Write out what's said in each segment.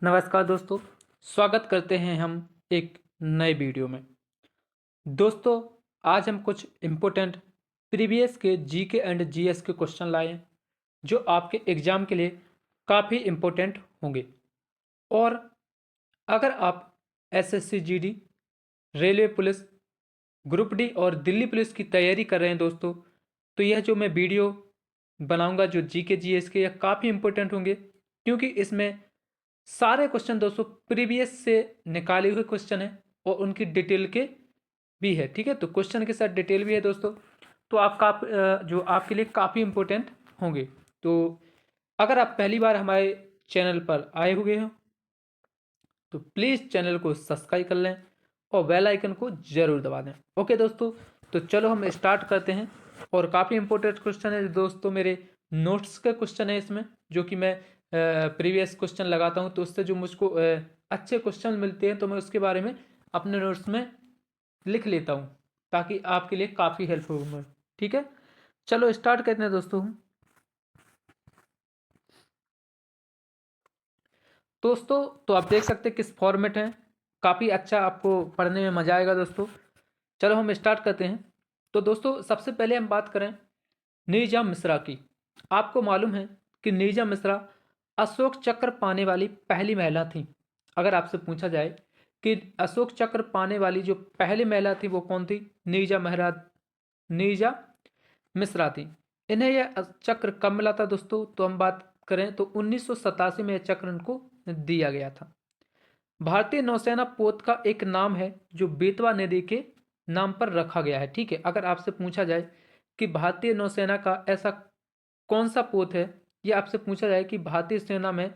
नमस्कार दोस्तों, स्वागत करते हैं हम एक नए वीडियो में। दोस्तों, आज हम कुछ इम्पोर्टेंट प्रीवियस के जीके एंड जीएस के क्वेश्चन लाए हैं जो आपके एग्जाम के लिए काफ़ी इम्पोर्टेंट होंगे। और अगर आप SSC GD, railway police, group D और दिल्ली पुलिस की तैयारी कर रहे हैं दोस्तों, तो यह जो मैं वीडियो बनाऊंगा जो जीके जीएस के, यह काफ़ी इम्पोर्टेंट होंगे क्योंकि इसमें सारे क्वेश्चन दोस्तों प्रीवियस से निकाले हुए क्वेश्चन है और उनकी डिटेल के भी है। ठीक है, तो क्वेश्चन के साथ डिटेल भी है दोस्तों, तो जो आपके लिए काफ़ी इम्पोर्टेंट होंगे। तो अगर आप पहली बार हमारे चैनल पर आए हुए हो तो प्लीज़ चैनल को सब्सक्राइब कर लें और बेल आइकन को ज़रूर दबा दें। ओके दोस्तों, तो चलो हम स्टार्ट करते हैं। और काफ़ी इंपॉर्टेंट क्वेश्चन है दोस्तों, मेरे नोट्स के क्वेश्चन है इसमें, जो कि मैं प्रीवियस क्वेश्चन लगाता हूँ तो उससे जो मुझको अच्छे क्वेश्चन मिलते हैं तो मैं उसके बारे में अपने नोट्स में लिख लेता हूँ ताकि आपके लिए काफ़ी हेल्पफुल हो। ठीक है, चलो स्टार्ट करते हैं दोस्तों। दोस्तों तो आप देख सकते हैं किस फॉर्मेट है, काफ़ी अच्छा, आपको पढ़ने में मज़ा आएगा दोस्तों। चलो हम स्टार्ट करते हैं। तो दोस्तों सबसे पहले हम बात करें नीरजा मिश्रा की। आपको मालूम है कि नीरजा मिश्रा अशोक चक्र पाने वाली पहली महिला थी। अगर आपसे पूछा जाए कि अशोक चक्र पाने वाली जो पहली महिला थी वो कौन थी, नीरजा मिश्रा थी। इन्हें यह चक्र कब मिला था दोस्तों, तो हम बात करें तो 1987 में यह चक्र इनको दिया गया था। भारतीय नौसेना पोत का एक नाम है जो बेतवा नदी के नाम पर रखा गया है। ठीक है, अगर आपसे पूछा जाए कि भारतीय नौसेना का ऐसा कौन सा पोत है, या आपसे पूछा जाए कि भारतीय सेना में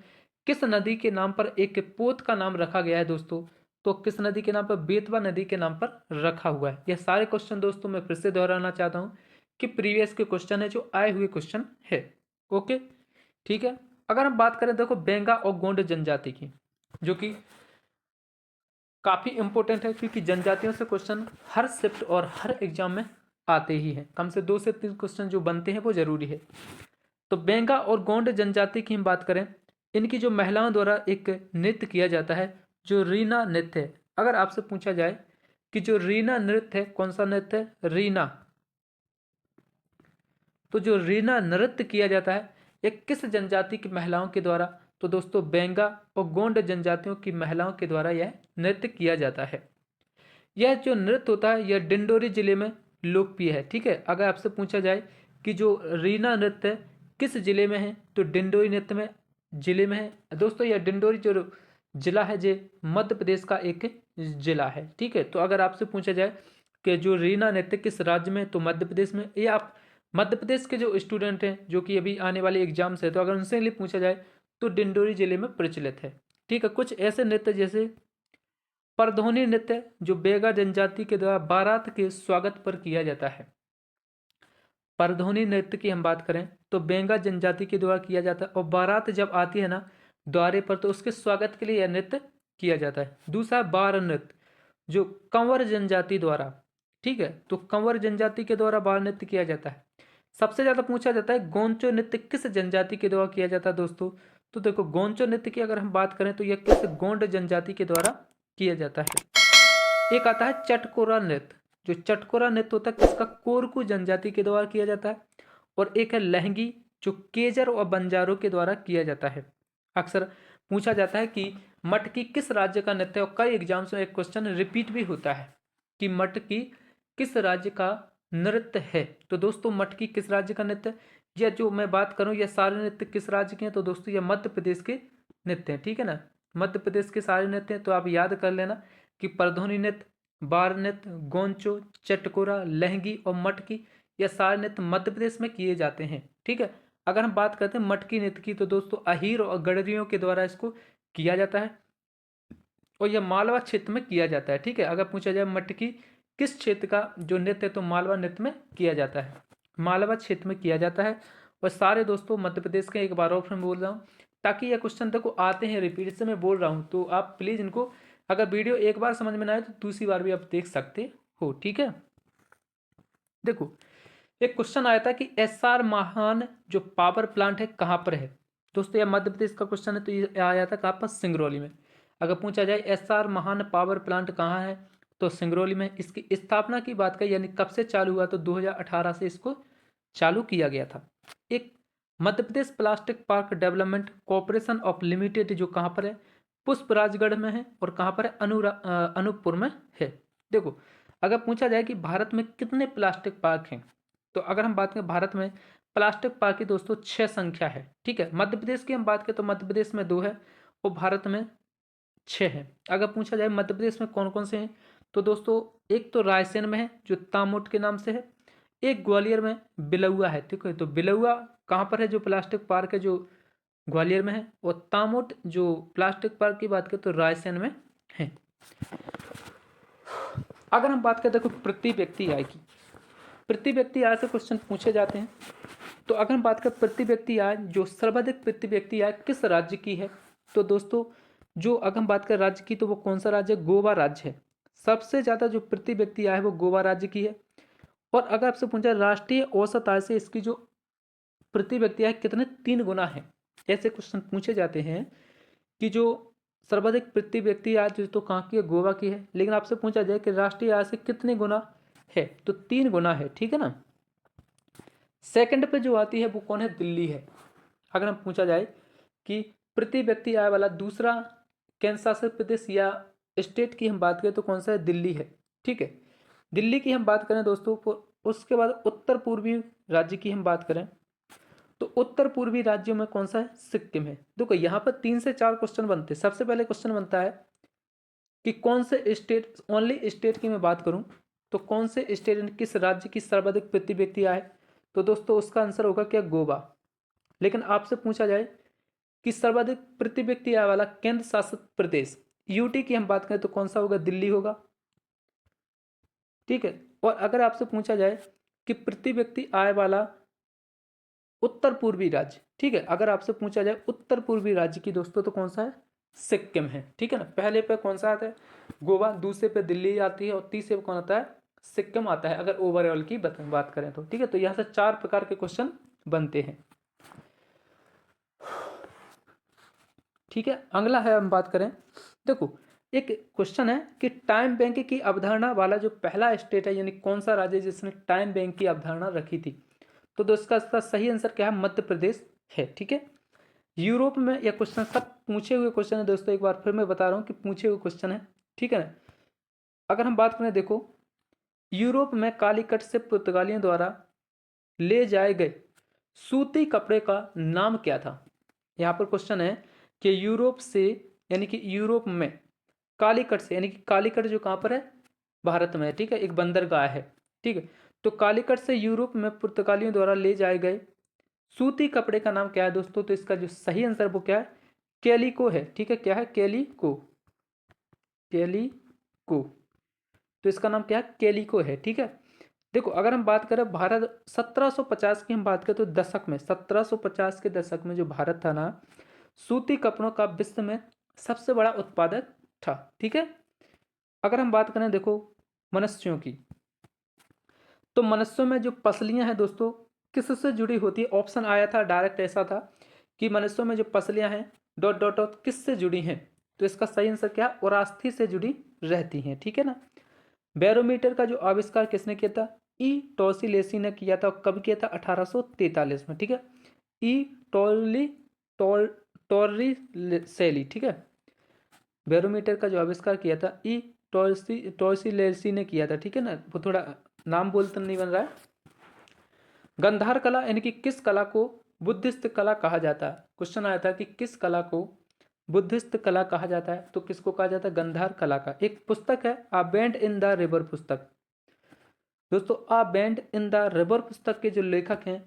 किस नदी के नाम पर एक पोत का नाम रखा गया है दोस्तों, तो किस नदी के नाम पर, बेतवा नदी के नाम पर रखा हुआ है। यह सारे क्वेश्चन दोस्तों मैं फिर से दोहराना चाहता हूँ कि प्रीवियस के क्वेश्चन है जो आए हुए क्वेश्चन है। ओके, ठीक है। अगर हम बात करें देखो बेंगा और गोंड जनजाति की, जो कि काफ़ी इंपॉर्टेंट है क्योंकि जनजातियों से क्वेश्चन हर शिफ्ट और हर एग्जाम में आते ही हैं। कम से 2 से 3 क्वेश्चन जो बनते हैं वो जरूरी है। तो बेंगा और गोंड जनजाति की हम बात करें, इनकी जो महिलाओं द्वारा एक नृत्य किया जाता है जो रीना नृत्य है। अगर आपसे पूछा जाए कि जो रीना नृत्य है कौन सा नृत्य है, रीना, तो जो रीना नृत्य किया जाता है ये किस जनजाति की महिलाओं के द्वारा, तो दोस्तों बेंगा और गोंड जनजातियों की महिलाओं के द्वारा यह नृत्य किया जाता है। यह जो नृत्य होता है यह डिंडोरी जिले में लोकप्रिय है। ठीक है, अगर आपसे पूछा जाए कि जो रीना नृत्य है किस जिले में है, तो डिंडोरी नृत्य में जिले में है दोस्तों। यह डिंडोरी जो जिला है जो मध्य प्रदेश का एक जिला है। ठीक है, तो अगर आपसे पूछा जाए कि जो रीना नृत्य किस राज्य में, तो मध्य प्रदेश में। ये आप मध्य प्रदेश के जो स्टूडेंट हैं जो कि अभी आने वाले एग्जाम्स है, तो अगर उनसे लिए पूछा जाए तो डिंडोरी जिले में प्रचलित है। ठीक है, कुछ ऐसे नृत्य जैसे परधोनी नृत्य जो बेगा जनजाति के द्वारा बारात के स्वागत पर किया जाता है। परधोनी नृत्य की हम बात करें तो बेंगा जनजाति के द्वारा किया जाता है, और बारात जब आती है ना द्वारे पर तो उसके स्वागत के लिए यह नृत्य किया जाता है। दूसरा बार नृत्य जो कंवर जनजाति द्वारा, ठीक है, तो कंवर जनजाति के द्वारा बार नृत्य किया जाता है। सबसे ज्यादा पूछा जाता है गोंचो नृत्य किस जनजाति के द्वारा किया जाता है दोस्तों, तो देखो गोंचो नृत्य की अगर हम बात करें तो यह किस गोंड जनजाति के द्वारा किया जाता है। एक आता है चटकोरा नृत्य, जो चटकोरा नृत्य होता है किसका, कोरकू जनजाति के द्वारा किया जाता है। और एक है लहंगी जो केजर और बंजारों के द्वारा किया जाता है। अक्सर पूछा जाता है कि मटकी किस राज्य का नृत्य है, और कई एग्जाम्स में एक क्वेश्चन रिपीट भी होता है कि मटकी किस राज्य का नृत्य है। तो दोस्तों मटकी किस राज्य का नृत्य, या जो मैं बात करूं यह सारे नृत्य किस राज्य के हैं, तो दोस्तों यह मध्य प्रदेश के नृत्य हैं। ठीक है ना, मध्य प्रदेश के सारे नृत्य हैं। तो आप याद कर लेना कि परधोनी नृत्य, बार नृत्य, गोंचो, चटकोरा, लहंगी और मटकी, यह सारे नृत्य मध्य प्रदेश में किए जाते हैं। ठीक है, अगर हम बात करते हैं मटकी नृत्य की तो दोस्तों अहीर और गडरियों के द्वारा इसको किया जाता है और यह मालवा क्षेत्र में किया जाता है। ठीक है, अगर पूछा जाए मटकी किस क्षेत्र का जो नृत्य है, तो मालवा नृत्य में किया जाता है, मालवा क्षेत्र में किया जाता है। और सारे दोस्तों मध्य प्रदेश के, एक बार और फिर बोल रहा हूँ ताकि यह क्वेश्चन देखो आते हैं रिपीट से मैं बोल रहा हूँ, तो आप प्लीज़ इनको, अगर वीडियो एक बार समझ में ना आए तो दूसरी बार भी आप देख सकते हो। ठीक है, देखो एक क्वेश्चन आया था कि एसआर महान जो पावर प्लांट है कहाँ पर है, दोस्तों यह मध्य प्रदेश का क्वेश्चन है, तो ये आया था कहाँ पर, सिंगरौली में। अगर पूछा जाए एसआर महान पावर प्लांट कहाँ है, तो सिंगरौली में। इसकी स्थापना की बात करें यानी कब से चालू हुआ, तो 2018 से इसको चालू किया गया था। एक Madhya Pradesh plastic park development corporation of limited जो कहाँ पर है, पुष्पराजगढ़ में है, और कहाँ पर है, अनूपपुर में है। देखो अगर पूछा जाए कि भारत में कितने प्लास्टिक पार्क हैं, तो अगर हम बात करें भारत में प्लास्टिक पार्क की दोस्तों 6 संख्या है, ठीक है। मध्य प्रदेश की हम बात करें तो मध्य प्रदेश में 2 है और भारत में 6 है। अगर पूछा जाए मध्य प्रदेश में कौन कौन से हैं, तो दोस्तों एक तो रायसेन में है जो तामोट के नाम से है, एक ग्वालियर में बिलौआ है, ठीक है। तो बिलौआ कहाँ पर है, जो प्लास्टिक पार्क है जो ग्वालियर में है, और तामोट जो प्लास्टिक पार्क की बात करें तो रायसेन में है। अगर हम बात करें देखो प्रति व्यक्ति आय की, प्रति व्यक्ति आय से क्वेश्चन पूछे जाते हैं। तो अगर हम बात करें प्रति व्यक्ति आय, जो सर्वाधिक प्रति व्यक्ति आय किस राज्य की है, तो दोस्तों जो अगर हम बात करें राज्य की, तो वो कौन सा राज्य है, गोवा राज्य है। सबसे ज़्यादा जो प्रति व्यक्ति आय है वो गोवा राज्य की है। और अगर आपसे पूछा राष्ट्रीय औसत आय से इसकी जो प्रति व्यक्ति आय कितने 3 गुना है, ऐसे क्वेश्चन पूछे जाते हैं कि जो सर्वाधिक प्रति व्यक्ति आय जो तो कहाँ की है, गोवा की है। लेकिन आपसे पूछा जाए कि राष्ट्रीय आय से कितने गुना है, तो 3 गुना है, ठीक है ना। सेकंड पे जो आती है वो कौन है, दिल्ली है। अगर हम पूछा जाए कि प्रति व्यक्ति आय वाला दूसरा केंद्र शासित प्रदेश या स्टेट की हम बात करें तो कौन सा है, दिल्ली है, ठीक है। दिल्ली की हम बात करें दोस्तों, उसके बाद उत्तर पूर्वी राज्य की हम बात करें तो उत्तर पूर्वी राज्यों में कौन सा है, सिक्किम है। देखो यहाँ पर 3 से 4 क्वेश्चन बनते हैं। सबसे पहले क्वेश्चन बनता है कि कौन से स्टेट, ओनली स्टेट की मैं बात करूं तो कौन से स्टेट, किस राज्य की सर्वाधिक प्रति व्यक्ति आय, तो दोस्तों उसका आंसर होगा क्या, गोवा। लेकिन आपसे पूछा जाए कि सर्वाधिक प्रति व्यक्ति आय वाला केंद्र शासित प्रदेश यूटी की हम बात करें तो कौन सा होगा, दिल्ली होगा, ठीक है। और अगर आपसे पूछा जाए कि प्रति व्यक्ति आय वाला उत्तर पूर्वी राज्य, ठीक है, अगर आपसे पूछा जाए उत्तर पूर्वी राज्य की दोस्तों तो कौन सा है, सिक्किम है, ठीक है ना। पहले पे कौन सा आता है, गोवा, दूसरे पे दिल्ली आती है, और तीसरे पे कौन आता है, सिक्किम आता है, अगर ओवरऑल की बात करें तो, ठीक है। तो यहाँ से 4 प्रकार के क्वेश्चन बनते हैं, ठीक है। अगला है हम बात करें, देखो एक क्वेश्चन है कि टाइम बैंक की अवधारणा वाला जो पहला स्टेट है, यानी कौन सा राज्य जिसने टाइम बैंक की अवधारणा रखी थी, तो दोस्तों इसका सही आंसर क्या है, मध्य प्रदेश है, ठीक है। यूरोप में यह क्वेश्चन सब पूछे हुए क्वेश्चन है दोस्तों, एक बार फिर मैं बता रहा हूँ कि पूछे हुए क्वेश्चन है, ठीक है ना। अगर हम बात करें, देखो यूरोप में कालीकट से पुर्तगालियों द्वारा ले जाए गए सूती कपड़े का नाम क्या था। यहाँ पर क्वेश्चन है कि यूरोप से, यानी कि यूरोप में कालीकट से, यानी कि कालीकट जो कहाँ पर है, भारत में है, ठीक है, एक बंदरगाह है, ठीक है। तो कालीकट से यूरोप में पुर्तगालियों द्वारा ले जाए गए सूती कपड़े का नाम क्या है दोस्तों, तो इसका जो सही आंसर वो क्या है, कैलिको है, ठीक है। क्या है, कैलिको, कैलिको, तो इसका नाम क्या है, कैलिको है, ठीक है। देखो अगर हम बात करें भारत 1750 की हम बात करें तो दशक में, 1750 के दशक में जो भारत था ना, सूती कपड़ों का विश्व में सबसे बड़ा उत्पादक था, ठीक है। अगर हम बात करें देखो मनुष्यों की, तो मनुष्यों में जो पसलियां हैं दोस्तों किससे जुड़ी होती है, ऑप्शन आया था डायरेक्ट ऐसा था कि मनुष्यों में जो पसलियां हैं डॉट डॉट डॉट किससे जुड़ी हैं, तो इसका सही आंसर क्या, उरास्थि से जुड़ी रहती हैं, ठीक है ना। बैरोमीटर का जो आविष्कार किसने किया था, ई टॉर्सिलेसी ने किया था, कब किया था, 1843 में, ठीक है। ई टॉर्ली टॉर्रिसेली, ठीक है। बैरोमीटर का जो आविष्कार किया था ई टॉर्सिलेसी ने किया था, ठीक है ना। वो थोड़ा नाम बोलते नहीं बन रहा है। गंधार कला यानी कि किस कला को बुद्धिस्ट कला कहा जाता है, क्वेश्चन आया था कि किस कला को बुद्धिस्ट कला कहा जाता है, तो किसको कहा जाता है, गंधार कला का। एक पुस्तक है आ बैंड इन द रिवर पुस्तक, दोस्तों आ बैंड इन द रिवर पुस्तक के जो लेखक हैं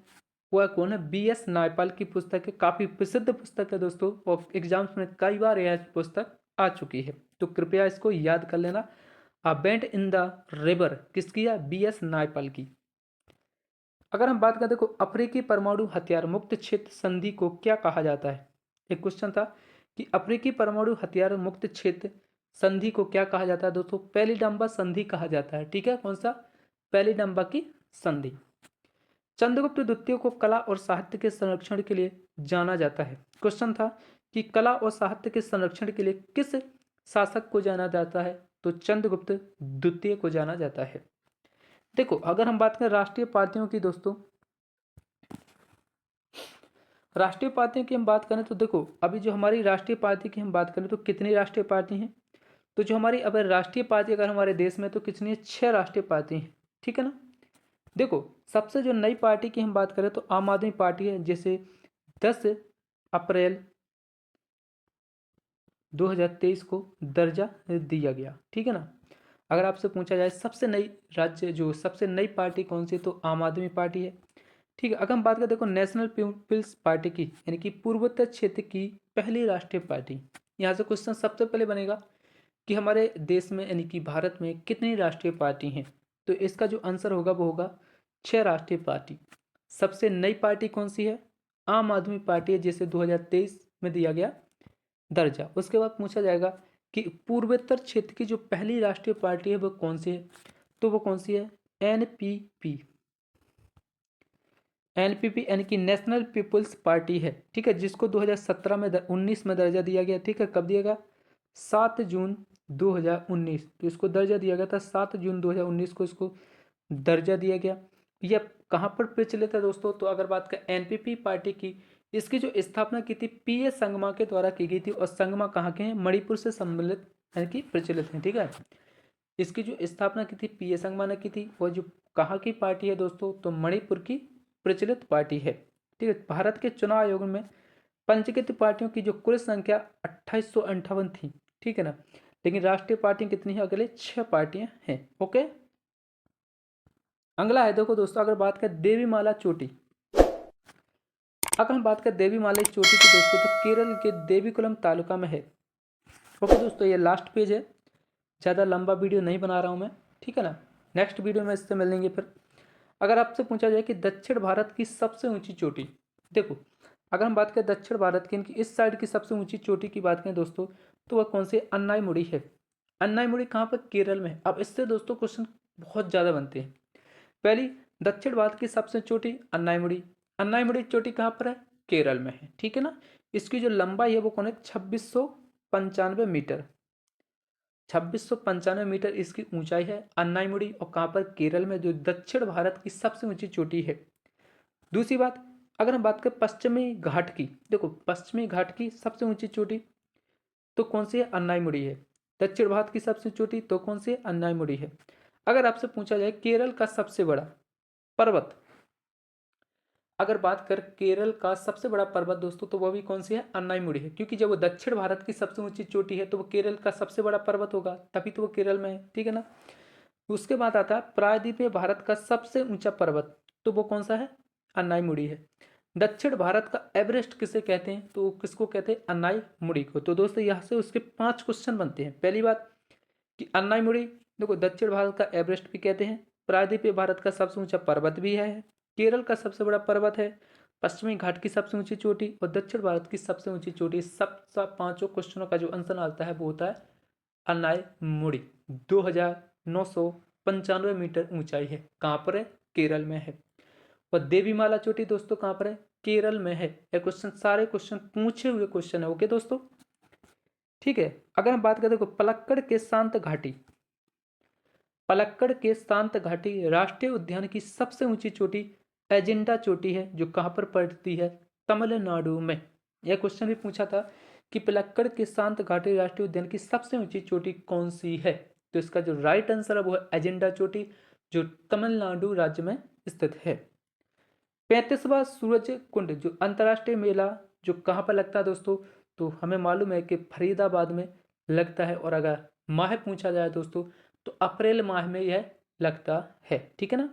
वह कौन है, BS नायपाल की पुस्तक है, काफी प्रसिद्ध पुस्तक है दोस्तों, और एग्जाम्स में कई बार यह पुस्तक आ चुकी है, तो कृपया इसको याद कर लेना। आ बैंड इन द रिवर किसकी है, BS नायपाल की। अगर हम बात करें देखो अफ्रीकी परमाणु हथियार मुक्त क्षेत्र संधि को क्या कहा जाता है, एक क्वेश्चन था कि अफ्रीकी परमाणु हथियार मुक्त क्षेत्र संधि को क्या कहा जाता है दोस्तों, पहली डंबा संधि कहा जाता है, ठीक है। कौन सा, पहली डंबा की संधि। चंद्रगुप्त द्वितीय को कला और साहित्य के संरक्षण के लिए जाना जाता है। क्वेश्चन था कि कला और साहित्य के संरक्षण के लिए किस शासक को जाना जाता है, तो चंद्रगुप्त द्वितीय को जाना जाता है। देखो अगर हम बात करें राष्ट्रीय पार्टियों की दोस्तों, राष्ट्रीय पार्टियों की हम बात करें तो देखो अभी जो हमारी राष्ट्रीय पार्टी की हम बात करें तो कितनी राष्ट्रीय पार्टी हैं, तो जो हमारी अब राष्ट्रीय पार्टी अगर हमारे देश में तो कितनी है, 6 राष्ट्रीय पार्टी हैं, ठीक है ना। देखो सबसे जो नई पार्टी की हम बात करें तो आम आदमी पार्टी है, जिसे 10 अप्रैल 2023 को दर्जा दिया गया, ठीक है ना। अगर आपसे पूछा जाए सबसे नई राज्य जो सबसे नई पार्टी कौन सी, तो आम आदमी पार्टी है, ठीक है। अगर हम बात करें देखो नेशनल पीपल्स पार्टी की, यानी कि पूर्वोत्तर क्षेत्र की पहली राष्ट्रीय पार्टी, यहाँ से क्वेश्चन सबसे पहले बनेगा कि हमारे देश में यानी कि भारत में कितनी राष्ट्रीय पार्टी हैं, तो इसका जो आंसर होगा वो होगा 6 राष्ट्रीय पार्टी। सबसे नई पार्टी कौन सी है, आम आदमी पार्टी है, जिसे 2023 में दिया गया दर्जा। उसके बाद पूछा जाएगा कि पूर्वोत्तर क्षेत्र की जो पहली राष्ट्रीय पार्टी है वो कौन सी है, तो वो कौन सी है, एनपीपी। एनपीपी यानी कि नेशनल पीपल्स पार्टी है, ठीक है, जिसको 2017 में 19 में दर्जा दिया गया, ठीक है। कब दिया गया, 7 जून 2019, तो इसको दर्जा दिया गया था 7 जून 2019 को इसको दर्जा दिया गया। यह कहाँ पर प्रचलित है दोस्तों, तो अगर बात करें एनपीपी पार्टी की, इसकी जो स्थापना की थी पीए संगमा के द्वारा की गई थी, और संगमा कहाँ के हैं, मणिपुर से सम्मिलित यानी कि प्रचलित हैं, ठीक है। इसकी जो स्थापना की थी पीए संगमा ने की थी, और जो कहाँ की पार्टी है दोस्तों, तो मणिपुर की प्रचलित पार्टी है, ठीक है। भारत के चुनाव आयोग में पंजीकृत पार्टियों की जो कुल संख्या 2858 थी, ठीक है ना, लेकिन राष्ट्रीय पार्टियां कितनी है, अगले 6 पार्टियां हैं, ओके। अगला है देखो दोस्तों, अगर बात करें देवीमाला चोटी, अगर हम बात करें देवीमाला चोटी की दोस्तों, तो केरल के देवीकुलम तालुका में है, ओके दोस्तों। ये लास्ट पेज है, ज़्यादा लंबा वीडियो नहीं बना रहा हूँ मैं, ठीक है ना। नेक्स्ट वीडियो में इससे मिलेंगे फिर। अगर आपसे पूछा जाए कि दक्षिण भारत की सबसे ऊंची चोटी, देखो अगर हम बात करें दक्षिण भारत की, इनकी इस साइड की सबसे ऊंची चोटी की बात करें दोस्तों, तो वह कौन सी, अन्नाईमुड़ी है। अन्नाईमुड़ी कहाँ पर, केरल में है। अब इससे दोस्तों क्वेश्चन बहुत ज़्यादा बनते हैं। पहली, दक्षिण भारत की सबसे चोटी अन्नाईमुड़ी, अन्नाईमुड़ी चोटी कहाँ पर है, केरल में है, ठीक है ना। इसकी जो लंबाई है वो कौन है, 2695 मीटर, 2695 मीटर इसकी ऊंचाई है अन्नाईमुड़ी, और कहाँ पर, केरल में, जो दक्षिण भारत की सबसे ऊंची चोटी है। दूसरी बात, अगर हम बात करें पश्चिमी घाट की, देखो पश्चिमी घाट की सबसे ऊंची चोटी तो कौन सी है, अन्नाईमुड़ी है। दक्षिण भारत की सबसे चोटी तो कौन सी है, अन्नाईमुड़ी है। अगर आपसे पूछा जाए केरल का सबसे बड़ा पर्वत, अगर बात कर केरल का सबसे बड़ा पर्वत दोस्तों, तो वह भी कौन सी है, अन्नाईमुड़ी है, क्योंकि जब वो दक्षिण भारत की सबसे ऊंची चोटी है तो वो केरल का सबसे बड़ा पर्वत होगा, तभी तो वो केरल में है, ठीक है ना। उसके बाद आता है प्रायद्वीपीय भारत का सबसे ऊंचा पर्वत, तो वो कौन सा है, अन्नाईमुड़ी है। दक्षिण भारत का एवरेस्ट किसे कहते हैं, तो किसको कहते हैं, अन्नाईमुड़ी को। तो दोस्तों यहाँ से उसके 5 क्वेश्चन बनते हैं। पहली बात कि अन्नाईमुड़ी देखो दक्षिण भारत का एवरेस्ट भी कहते हैं, प्रायद्वीपीय भारत का सबसे ऊंचा पर्वत भी है, केरल का सबसे बड़ा पर्वत है, पश्चिमी घाट की सबसे ऊंची चोटी और दक्षिण भारत की सबसे ऊंची चोटी। सब 5 क्वेश्चनों का जो आंसर आता है वो होता है अन्नाईमुड़ी। 2995 मीटर ऊंचाई है, कहाँ पर है, केरल में है। और देवीमाला चोटी दोस्तों कहाँ पर है, केरल में है। ये क्वेश्चन सारे क्वेश्चन पूछे हुए क्वेश्चन है, ओके दोस्तों, ठीक है। अगर हम बात करें देखो पलक्कड़ के शांत घाटी, पलक्कड़ के शांत घाटी राष्ट्रीय उद्यान की सबसे ऊंची चोटी एजेंडा चोटी है, जो कहाँ पर पड़ती है, तमिलनाडु में। यह क्वेश्चन भी पूछा था कि पलक्कड़ के शांत घाटी राष्ट्रीय उद्यान की सबसे ऊंची चोटी कौन सी है, तो इसका जो राइट आंसर है वो है एजेंडा चोटी, जो तमिलनाडु राज्य में स्थित है। 35वां सूरज कुंड जो अंतर्राष्ट्रीय मेला जो कहाँ पर लगता है दोस्तों, तो हमें मालूम है कि फरीदाबाद में लगता है, और अगर माह पूछा जाए दोस्तों तो अप्रैल माह में यह लगता है, ठीक है ना।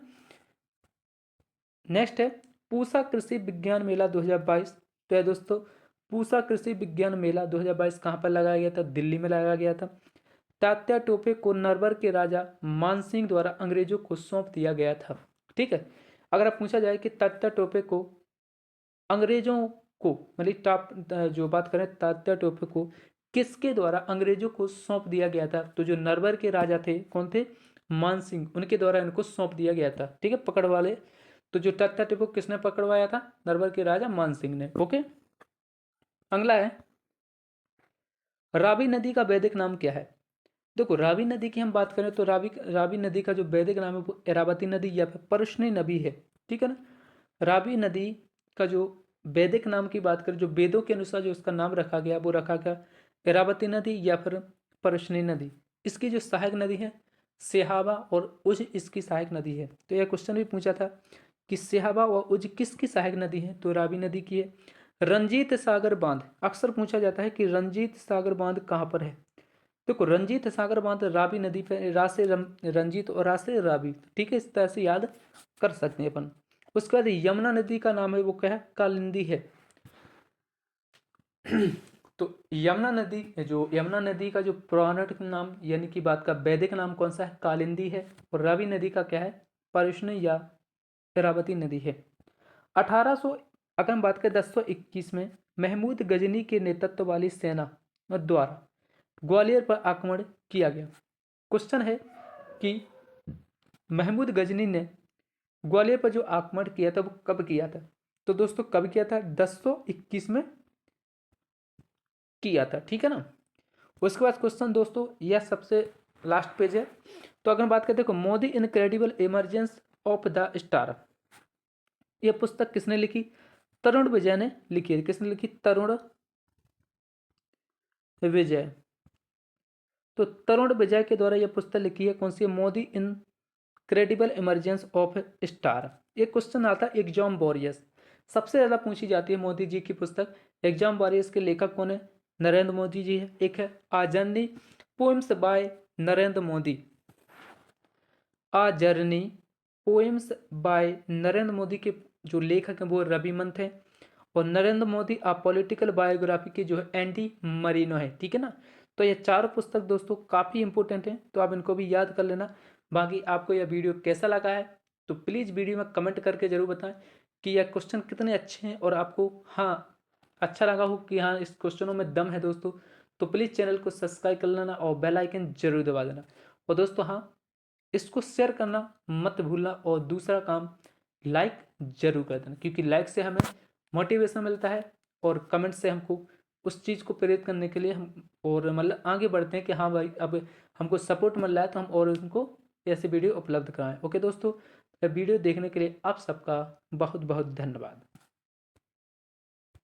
नेक्स्ट है पूसा कृषि विज्ञान मेला 2022, तो है दोस्तों पूसा कृषि विज्ञान मेला 2022 कहाँ पर लगाया गया था, दिल्ली में लगाया गया था। तात्या टोपे को नरवर के राजा मानसिंह द्वारा अंग्रेजों को सौंप दिया गया था, ठीक है। अगर आप पूछा जाए कि तात्या टोपे को अंग्रेजों को मतलब टाप जो बात करें तात्या टोपे को किसके द्वारा अंग्रेजों को सौंप दिया गया था, तो जो नरवर के राजा थे कौन थे, मानसिंह, उनके द्वारा इनको सौंप दिया गया था, ठीक है, पकड़ वाले। तो जो तख्ता टीपू किसने पकड़वाया था? नरवर के राजा मान सिंह ने। ओके, अगला है रावी नदी का वैदिक नाम क्या है? देखो, रावी नदी की हम बात करें तो रावी नदी का जो वैदिक नाम है वो इरावती नदी या फिर परशुनी नदी है, ठीक है ना। रावी नदी का जो वैदिक नाम की बात करें, जो वेदों के अनुसार जो इसका नाम रखा गया वो रखा गया इरावती नदी या फिर परशुनी नदी। इसकी जो सहायक नदी है सेहावा और उज इसकी सहायक नदी है। तो यह क्वेश्चन भी पूछा था कि सेहावा और उज किसकी सहायक नदी है? तो रावी नदी की है। रंजीत सागर बांध, अक्सर पूछा जाता है कि रंजीत सागर बांध कहाँ पर है। देखो, रंजीत सागर बांध रावी नदी पे, रा से रंजीत और रा से रावी, ठीक है, इस तरह से याद कर सकते हैं अपन। उसके बाद यमुना नदी का नाम है वो क्या है? कालिंदी है। तो यमुना नदी का जो पौराणिक नाम यानी कि बात का वैदिक नाम कौन सा है? कालिंदी है। और रावी नदी का क्या है? परशुनी या इरावती नदी है। 1800 अगर हम बात करें 1021 में महमूद गजनी के नेतृत्व वाली सेना द्वारा ग्वालियर पर आक्रमण किया गया। क्वेश्चन है कि महमूद गजनी ने ग्वालियर पर जो आक्रमण किया था वो कब किया था? तो दोस्तों कब किया था? 1021 में किया था, ठीक है ना। उसके बाद क्वेश्चन दोस्तों यह सबसे लास्ट पेज है। तो अगर बात करते हैं Modi incredible emergence of the star, यह पुस्तक किसने लिखी? तरुण विजय ने लिखी है। किसने लिखी? तरुण विजय। तो तरुण विजय के द्वारा यह पुस्तक लिखी है। कौन सी? Modi incredible emergence of star. ये क्वेश्चन आता है एग्जाम वॉरियर्स, सबसे ज्यादा पूछी जाती है मोदी जी की पुस्तक। एग्जाम वॉरियर्स के लेखक कौन है? नरेंद्र मोदी जी है। एक है a journey poems by Narendra Modi, a journey poems by Narendra Modi के जो लेखक हैं वो रविमंथ है। और Narendra Modi a political biography के जो है एंडी मरीनो है, ठीक है ना। तो ये चारों पुस्तक दोस्तों काफ़ी इंपॉर्टेंट हैं, तो आप इनको भी याद कर लेना। बाकी आपको यह वीडियो कैसा लगा है तो प्लीज़ वीडियो में कमेंट करके ज़रूर बताएं कि यह क्वेश्चन कितने अच्छे हैं और आपको हाँ अच्छा लगा हो कि हाँ इस क्वेश्चनों में दम है दोस्तों। तो प्लीज़ चैनल को सब्सक्राइब कर लेना और बेल आइकन जरूर दबा देना। और दोस्तों हाँ, इसको शेयर करना मत भूलना। और दूसरा काम, लाइक जरूर कर देना, क्योंकि लाइक से हमें मोटिवेशन मिलता है और कमेंट से हमको उस चीज़ को प्रेरित करने के लिए हम और मतलब आगे बढ़ते हैं कि हाँ भाई अब हमको सपोर्ट मिल रहा है तो हम और उनको ऐसे वीडियो उपलब्ध कराएं। ओके दोस्तों, वीडियो देखने के लिए आप सबका बहुत बहुत धन्यवाद।